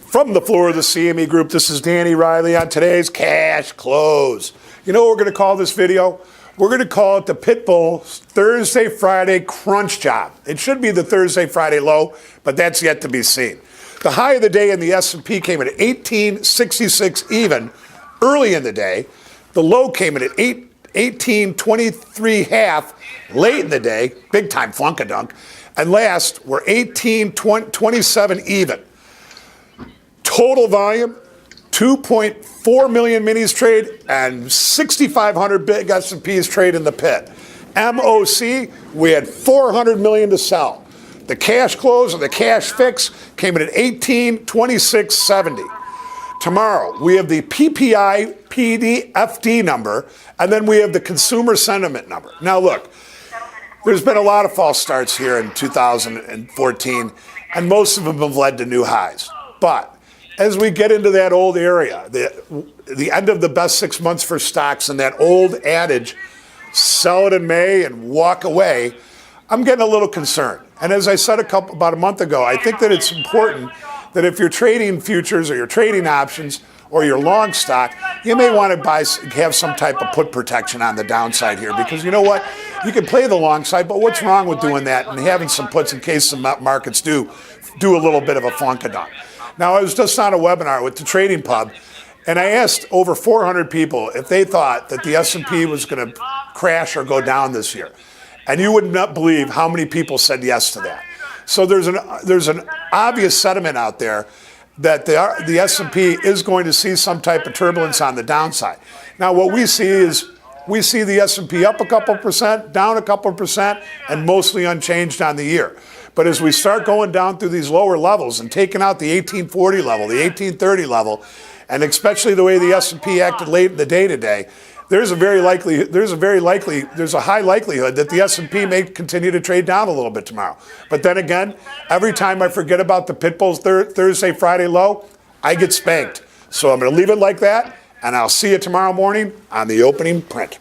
From the floor of the CME Group, this is Danny Riley on today's Cash Close. You know what we're going to call this video? We're going to call it the Pitbull Thursday, Friday Crunch Job. It should be the Thursday, Friday low, but that's yet to be seen. The high of the day in the S&P came in at 1866 even early in the day. The low came in at 1823 half late in the day, big time flunkadunk. And last, we're 1827 even. Total volume, 2.4 million minis trade and 6,500 big S&Ps trade in the pit. MOC, we had 400 million to sell. The cash close or the cash fix came in at 1826.70. Tomorrow, we have the PPI-FD number, and then we have the consumer sentiment number. Now look, there's been a lot of false starts here in 2014, and most of them have led to new highs. But as we get into that old area, the end of the best 6 months for stocks and that old adage, sell it in May and walk away, I'm getting a little concerned. And as I said about a month ago, I think that it's important that if you're trading futures or you're trading options or you're long stock, you may want to have some type of put protection on the downside here, because you know what? You can play the long side, but what's wrong with doing that and having some puts in case some markets do a little bit of a flunkadunk? Now, I was just on a webinar with the Trading Pub, and I asked over 400 people if they thought that the S&P was going to crash or go down this year. And you would not believe how many people said yes to that. So there's an obvious sentiment out there that the S&P is going to see some type of turbulence on the downside. Now, what we see is we see the S&P up a couple percent, down a couple percent, and mostly unchanged on the year. But as we start going down through these lower levels and taking out the 1840 level, the 1830 level, and especially the way the S&P acted late in the day today, there's a high likelihood that the S&P may continue to trade down a little bit tomorrow. But then again, every time I forget about the Pitbull's Thursday, Friday low, I get spanked. So I'm going to leave it like that, and I'll see you tomorrow morning on the opening print.